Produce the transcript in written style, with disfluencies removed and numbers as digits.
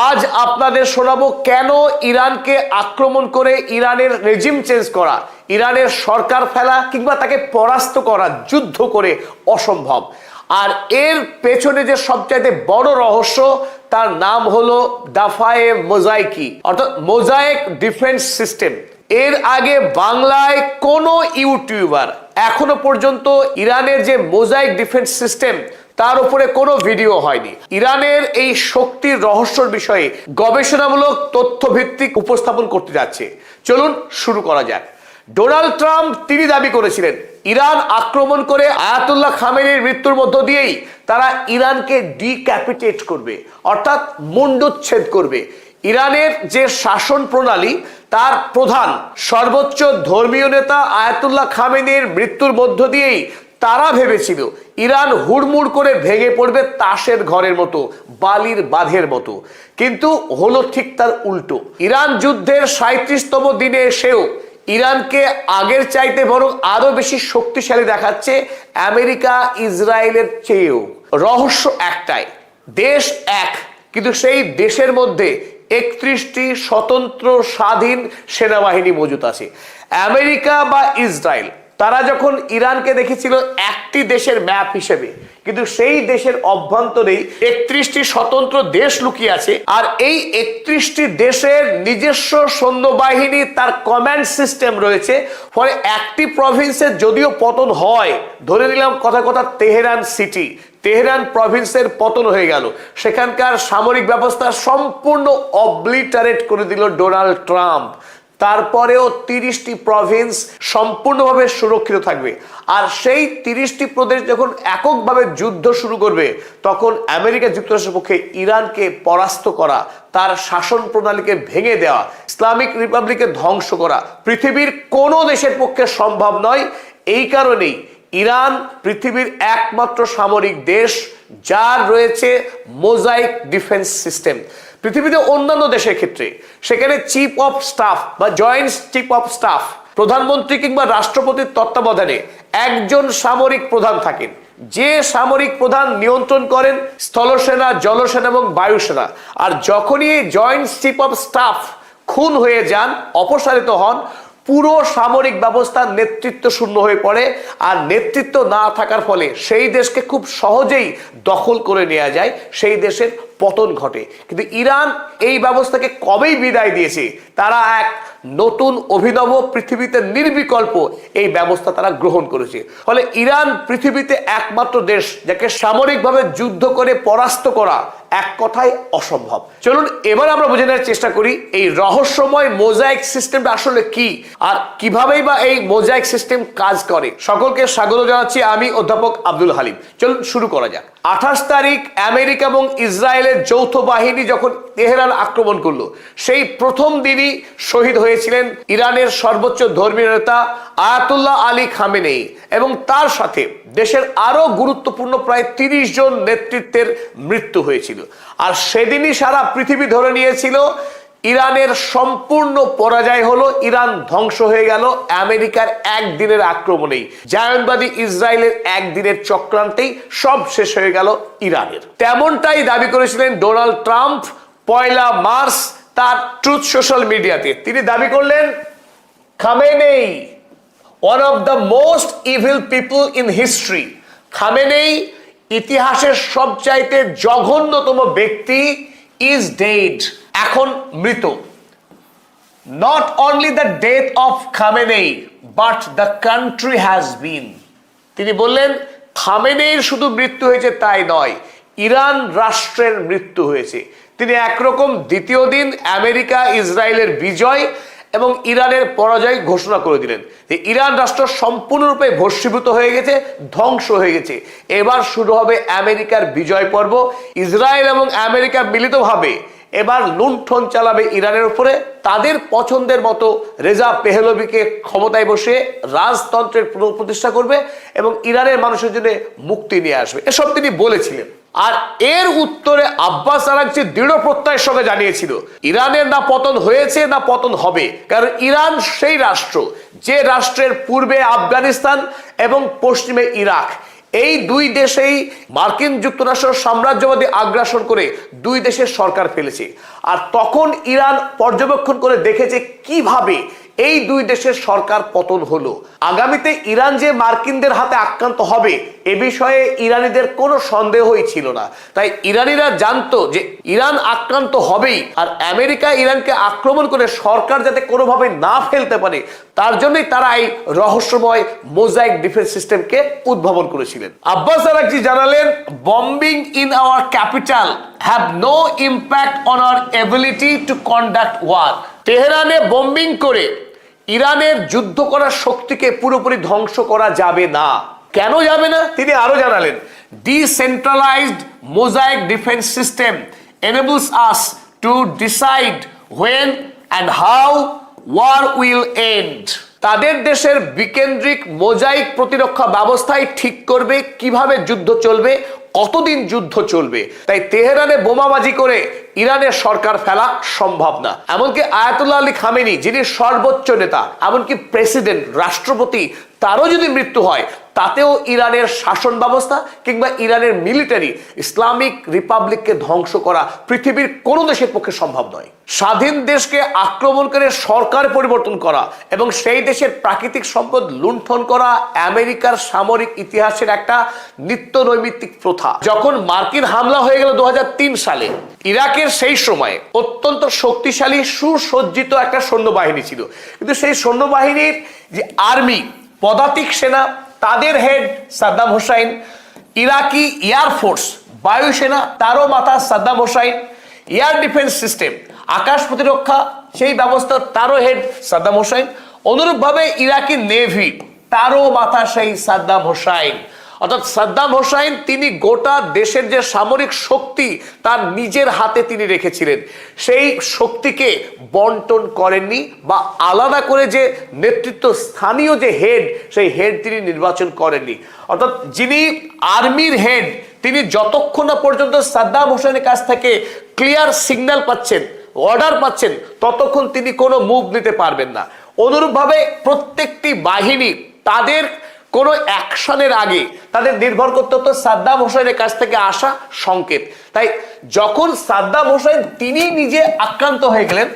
আজ আপনাদের শোনাবো কেন ইরানকে আক্রমণ করে ইরানের রেজিম চেঞ্জ করা, ইরানের সরকার ফেলা কিংবা তাকে পরাস্ত করা যুদ্ধ করে অসম্ভব। আর এর পেছনে যে সবচাইতে বড় রহস্য, তার নাম হলো দাফায়ে মোজাইকি অর্থাৎ মোজাইক ডিফেন্স সিস্টেম। এর আগে বাংলায় কোনো ইউটিউবার এখনো পর্যন্ত ইরানের যে মোজাইক ডিফেন্স সিস্টেম তার উপরে কোনো ভিডিও হয়নি। ইরানের এই শক্তির রহস্যর বিষয়ে গবেষণামূলক তথ্যভিত্তিক উপস্থাপন করতে যাচ্ছে। চলুন শুরু করা যাক। ডোনাল্ড ট্রাম্প তিনি দাবি করেছিলেন ইরান আক্রমণ করে আয়াতুল্লাহ খামেনির মৃত্যুর মধ্য দিয়েই তারা ইরানকে ডিক্যাপিটেট করবে, অর্থাৎ মুন্ডুচ্ছেদ করবে। ইরানের যে শাসন প্রণালী তার প্রধান সর্বোচ্চ ধর্মীয় নেতা আয়াতুল্লাহ খামেনির মৃত্যুর মধ্য দিয়েই তারা ভেবেছিল ইরান হুড়মুড় করে ভেঙে পড়বে তাসের ঘরের মতো, বালির বাঁধের মতো। কিন্তু হলো ঠিক তার উল্টো। ইরান যুদ্ধের 37তম দিনে এসেও ইরানকে আগের চাইতে বরং আরো বেশি শক্তিশালী দেখাচ্ছে আমেরিকা ইসরায়েলের চেয়েও। রহস্য একটাই, দেশ এক, কিন্তু সেই দেশের মধ্যে 31টি স্বতন্ত্র স্বাধীন সেনাবাহিনী মজুত আছে। আমেরিকা বা ইসরায়েল তারা যখন ইরানকে দেখেছিল একটি দেশের ম্যাপ হিসেবে, কিন্তু সেই দেশের অভ্যন্তরেই 31টি স্বতন্ত্র দেশ লুকিয়ে আছে। আর এই 31টি দেশের নিজস্ব সৈন্যবাহিনী, তার কমান্ড সিস্টেম রয়েছে। ফলে একটি প্রভিন্সের যদিও পতন হয়, ধরে নিলাম কথা তেহরান সিটি, তেহরান প্রভিন্সের পতন হয়ে গেল, সেখানকার সামরিক ব্যবস্থা সম্পূর্ণ অবলিটারেট করে দিল ডোনাল্ড ট্রাম্প। তারপরেও 30টি প্রভিন্স সম্পূর্ণভাবে সুরক্ষিত থাকবে। আর সেই 30টি প্রদেশ যখন এককভাবে যুদ্ধ শুরু করবে, তখন আমেরিকা যুক্তরাষ্ট্রের পক্ষে ইরানকে পরাস্ত করা, তার শাসন প্রণালীকে ভেঙে দেওয়া, ইসলামিক রিপাবলিকে ধ্বংস করা পৃথিবীর কোনো দেশের পক্ষে সম্ভব নয়। এই কারণেই ইরান পৃথিবীর একমাত্র সামরিক দেশ যার রয়েছে মোজাইক ডিফেন্স সিস্টেম। পৃথিবীতে অন্যান্য দেশের ক্ষেত্রে সেখানে চিফ অফ স্টাফ বা জয়েন্ট চিফ অফ স্টাফ, প্রধানমন্ত্রী কিংবা রাষ্ট্রপতির তত্ত্বাবধানে একজন সামরিক প্রধান থাকেন, যে সামরিক প্রধান নিয়ন্ত্রণ করেন স্থলসেনা, জলসেনা এবং বায়ুসেনা। আর যখনই এই জয়েন্ট চিফ অফ স্টাফ খুন হয়ে যান, অপসারিত হন, পুরো সামরিক ব্যবস্থা নেতৃত্ব শূন্য হয়ে পড়ে। আর নেতৃত্ব না থাকার ফলে সেই দেশকে খুব সহজেই দখল করে নেওয়া যায়, সেই দেশের পতন ঘটে। কিন্তু ইরান এই ব্যবস্থাকে কবেই বিদায় দিয়েছে, তারা এক নতুন অভিনব পৃথিবীতে নির্বিকল্প এই ব্যবস্থা তারা গ্রহণ করেছে। ফলে ইরান পৃথিবীতে একমাত্র দেশ যাকে সামরিকভাবে যুদ্ধ করে পরাস্ত করা এক কথায় অসম্ভব। চলুন এবার আমরা বুঝে নেওয়ার চেষ্টা করি এই রহস্যময় মোজাইক সিস্টেমটা আসলে কি আর কিভাবেই বা এই মোজাইক সিস্টেম কাজ করে। সকলকে স্বাগত জানাচ্ছি, আমি অধ্যাপক আব্দুল হালিম। চলুন শুরু করা যাক। 28 তারিখ আমেরিকা এবং ইসরায়েলের যৌথ বাহিনী যখন তেহরান আক্রমণ করলো, সেই প্রথম দিনই শহীদ হয়েছিলেন ইরানের সর্বোচ্চ ধর্মীয় নেতা আয়াতুল্লাহ আলী খামেনেই এবং তার সাথে দেশের আরো গুরুত্বপূর্ণ প্রায় 30 জন নেতৃত্বের মৃত্যু হয়েছিল। আর সেদিনই সারা পৃথিবী ধরে নিয়েছিল ইরানের সম্পূর্ণ পরাজয় হলো, ইরান ধ্বংস হয়ে গেল আমেরিকার একদিনের আক্রমণেই, জায়নবাদী ইসরায়েলের একদিনের চক্রান্তেই সব শেষ হয়ে গেল ইরানের। তেমনটাই দাবি করেছিলেন ডোনাল্ড ট্রাম্প 1 মার্চ তার ট্রুথ সোশ্যাল মিডিয়াতে। তিনি দাবি করলেন Khamenei one of the most evil people in history. Khamenei ইতিহাসের সবচাইতে জঘন্যতম ব্যক্তি, ইজ ডেড, এখন মৃত। Not only the death of Khamenei but the country has been. তিনি বললেন খামেনেইর শুধু মৃত্যু হয়েছে তাই নয়, ইরান রাষ্ট্রের মৃত্যু হয়েছে। তিনি একরকম দ্বিতীয় দিন আমেরিকা ইসরায়েলের বিজয় এবং ইরানের পরাজয় ঘোষণা করে দিলেন যে ইরান রাষ্ট্র সম্পূর্ণরূপে ভস্মীভূত হয়ে গেছে, ধ্বংস হয়ে গেছে। এবার শুরু হবে আমেরিকার বিজয় পর্ব। ইসরায়েল এবং আমেরিকা মিলিতভাবে এবার লুণ্ঠন চালাবে ইরানের উপরে, তাদের পছন্দের মতো রেজা পেহলভিকে ক্ষমতায় বসে রাজতন্ত্রের পুনঃপ্রতিষ্ঠা করবে এবং ইরানের মানুষের জন্য মুক্তি নিয়ে আসবে, এসব তিনি বলেছিলেন। আর এর উত্তরে আব্বাস আরাগচি দৃঢ় প্রত্যয়ের সঙ্গে জানিয়েছিল ইরানের না পতন হয়েছে না পতন হবে। কারণ ইরান সেই রাষ্ট্র যে রাষ্ট্রের পূর্বে আফগানিস্তান এবং পশ্চিমে ইরাক, এই দুই দেশেই মার্কিন যুক্তরাষ্ট্র সাম্রাজ্যবাদী আগ্রাসন করে দুই দেশের সরকার ফেলেছে। আর তখন ইরান পর্যবেক্ষণ করে দেখেছে কিভাবে এই দুই দেশের সরকার পতন হলো। আগামীতে ইরান যে মার্কিনদের হাতে আক্রান্ত হবে এ বিষয়ে ইরানিদের কোনো সন্দেহই ছিল না। তাই ইরানিরা জানতো যে ইরান আক্রান্ত হবেই, আর আমেরিকা ইরানকে আক্রমণ করে সরকার যাতে কোনোভাবে না ফেলতে পারে তার জন্যই তারা এই রহস্যময় মোজাইক ডিফেন্স সিস্টেমকে উদ্ভাবন করেছিলেন। আব্বাস আরাকচি জানালেন, bombing in our capital have no impact on our ability to conduct war. তেহরানে বম্বিং করে ইরানের যুদ্ধ করার শক্তিকে পুরোপুরি ধ্বংস করা যাবে না। কেন যাবে না তিনি আরো জানালেন, decentralised mosaic defence system enables us to decide when and how war will end. তাদের দেশের বিকেন্দ্রিক মোজাইক প্রতিরক্ষা ব্যবস্থাই ঠিক করবে কিভাবে যুদ্ধ চলবে, কতদিন যুদ্ধ চলবে। তাই তেহরানে বোমাবাজি করে ইরানের সরকার ফেলা সম্ভব না। এমনকি আয়াতুল্লাহ আলী খামেনি, যিনি সর্বোচ্চ নেতা, এমনকি প্রেসিডেন্ট, রাষ্ট্রপতি, তারও যদি মৃত্যু হয় তাতেও ইরানের শাসন ব্যবস্থা কিংবা ইরানের মিলিটারি ইসলামিক রিপাবলিককে ধ্বংস করা পৃথিবীর কোনো দেশের পক্ষে সম্ভব নয়। স্বাধীন দেশকে আক্রমণ করে সরকার পরিবর্তন করা এবং সেই দেশের প্রাকৃতিক সম্পদ লুণ্ঠন করা আমেরিকার সামরিক ইতিহাসের একটা নিত্য নৈমিত্তিক প্রথা। যখন মার্কিন হামলা হয়ে গেল 2003 সালে, ইরাকের সেই সময় অত্যন্ত শক্তিশালী সুসজ্জিত একটা সৈন্যবাহিনী ছিল, কিন্তু সেই সৈন্যবাহিনীর যে আর্মি, পদাতিক সেনা, তাদের head Saddam Hussein, Iraqi air force, বায়ুসেনা, তারও মাথা Saddam Hussein, air defence system, আকাশ প্রতিরক্ষা, সেই ব্যবস্থা তারও হেড সাদ্দাম হোসাইন, অনুরূপভাবে ইরাকি নেভি, তারও মাথা সেই সাদ্দাম হোসাইন। অর্থাৎ সাদ্দাম হোসাইন তিনি গোটা দেশের যে সামরিক শক্তি তার নিজের হাতে তিনি রেখেছিলেন, সেই শক্তিকে বন্টন করেননি বা আলাদা করে যে নেতৃত্ব স্থানীয় যে হেড, সেই হেড তিনি নির্বাচন করেননি। অর্থাৎ যিনি আর্মির হেড তিনি যতক্ষণ না পর্যন্ত সাদ্দাম হোসেনের কাছ থেকে ক্লিয়ার সিগন্যাল পাচ্ছেন, অর্ডার পাচ্ছেন, ততক্ষণ তিনি কোনো মুভ নিতে পারবেন না। অনুরূপভাবে প্রত্যেকটি বাহিনী তাদের কোনো অ্যাকশনের আগে তাদের নির্ভর করতে হতো সাদ্দাম হোসেনের কাছ থেকে আসা সংকেত। তাই যখন সাদ্দাম হোসেন তিনি নিজে আক্রান্ত হয়ে গেলেন